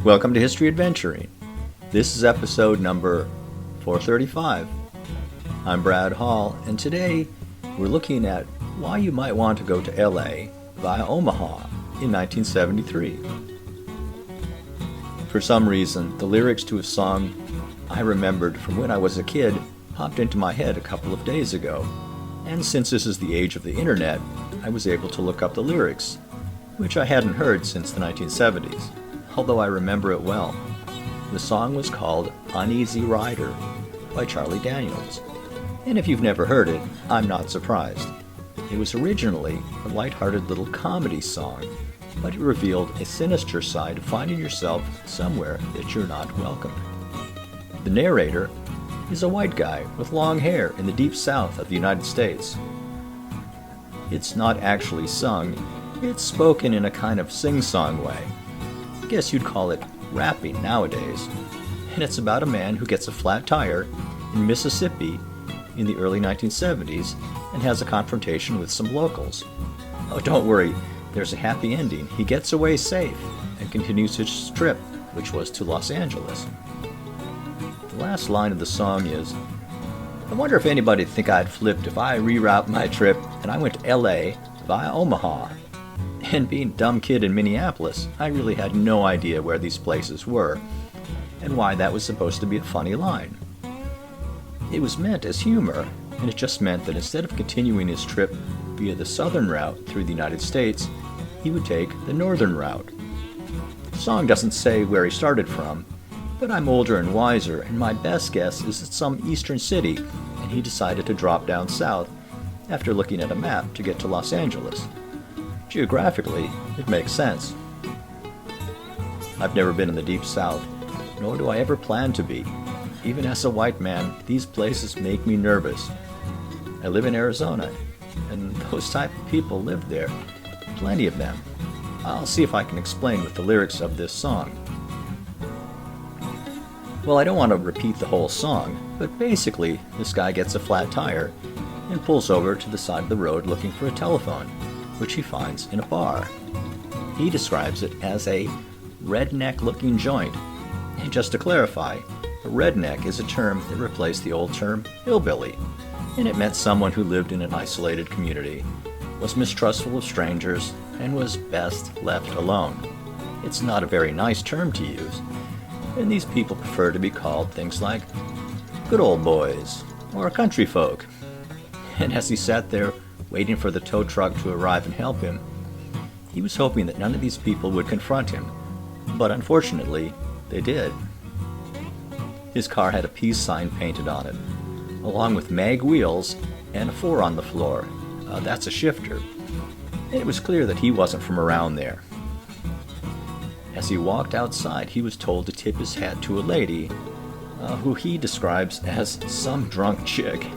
Welcome to History Adventuring. This is episode number 435. I'm Brad Hall, and today we're looking at why you might want to go to LA via Omaha in 1973. For some reason, the lyrics to a song I remembered from when I was a kid popped into my head a couple of days ago, and since this is the age of the internet, I was able to look up the lyrics, which I hadn't heard since the 1970s, although I remember it well. The song was called Uneasy Rider by Charlie Daniels, and if you've never heard it, I'm not surprised. It was originally a lighthearted little comedy song, but it revealed a sinister side of finding yourself somewhere that you're not welcome. The narrator is a white guy with long hair in the deep south of the United States. It's not actually sung, it's spoken in a kind of sing-song way. I guess you'd call it rapping nowadays. And it's about a man who gets a flat tire in Mississippi in the early 1970s and has a confrontation with some locals. Oh, don't worry, there's a happy ending. He gets away safe and continues his trip, which was to Los Angeles. The last line of the song is, I wonder if anybody'd think I'd flipped if I reroute my trip and I went to LA via Omaha. And being a dumb kid in Minneapolis, I really had no idea where these places were and why that was supposed to be a funny line. It was meant as humor, and it just meant that instead of continuing his trip via the southern route through the United States, he would take the northern route. The song doesn't say where he started from, but I'm older and wiser, and my best guess is it's some eastern city, and he decided to drop down south after looking at a map to get to Los Angeles. Geographically, it makes sense. I've never been in the deep south, nor do I ever plan to be. Even as a white man, these places make me nervous. I live in Arizona, and those type of people live there. Plenty of them. I'll see if I can explain with the lyrics of this song. Well, I don't want to repeat the whole song, but basically, this guy gets a flat tire and pulls over to the side of the road looking for a telephone, which he finds in a bar. He describes it as a redneck-looking joint. And just to clarify, a redneck is a term that replaced the old term hillbilly, and it meant someone who lived in an isolated community, was mistrustful of strangers, and was best left alone. It's not a very nice term to use, and these people prefer to be called things like good old boys or country folk. And as he sat there waiting for the tow truck to arrive and help him, he was hoping that none of these people would confront him, but unfortunately, they did. His car had a peace sign painted on it, along with mag wheels and a 4 on the floor. That's a shifter. And it was clear that he wasn't from around there. As he walked outside, he was told to tip his hat to a lady, who he describes as some drunk chick.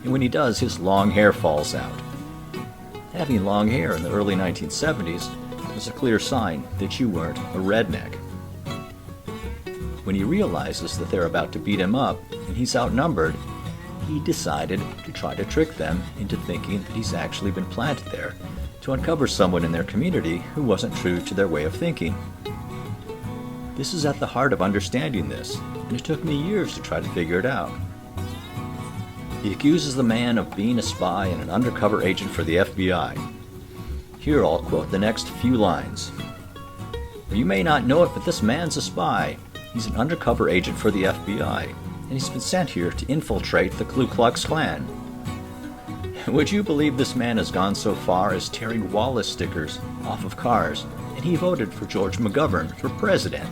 And when he does, his long hair falls out. Having long hair in the early 1970s was a clear sign that you weren't a redneck. When he realizes that they're about to beat him up and he's outnumbered, he decided to try to trick them into thinking that he's actually been planted there to uncover someone in their community who wasn't true to their way of thinking. This is at the heart of understanding this, and it took me years to try to figure it out. He accuses the man of being a spy and an undercover agent for the FBI. Here I'll quote the next few lines. You may not know it, but this man's a spy. He's an undercover agent for the FBI, and he's been sent here to infiltrate the Ku Klux Klan. Would you believe this man has gone so far as tearing Wallace stickers off of cars, and he voted for George McGovern for president?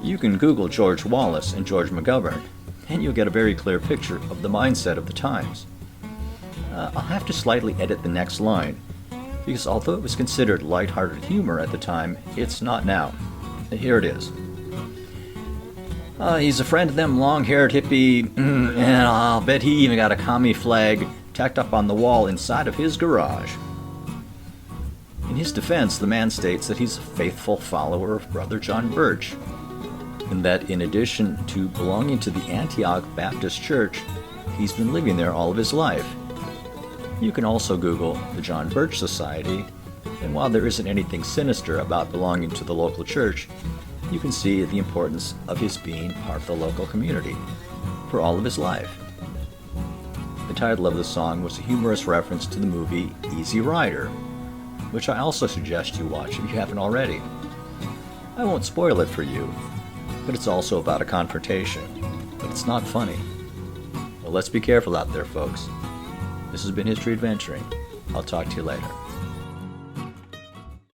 You can Google George Wallace and George McGovern, and you'll get a very clear picture of the mindset of the times. I'll have to slightly edit the next line, because although it was considered lighthearted humor at the time, it's not now. Here it is. He's a friend of them long-haired hippie, and I'll bet he even got a commie flag tacked up on the wall inside of his garage. In his defense, the man states that he's a faithful follower of Brother John Birch, and that in addition to belonging to the Antioch Baptist Church, he's been living there all of his life. You can also Google the John Birch Society, And while there isn't anything sinister about belonging to the local church, you can see the importance of his being part of the local community for all of his life. The title of the song was a humorous reference to the movie Easy Rider, which I also suggest you watch if you haven't already. I won't spoil it for you, but it's also about a confrontation, but it's not funny. Well, let's be careful out there, folks. This has been History Adventuring. I'll talk to you later.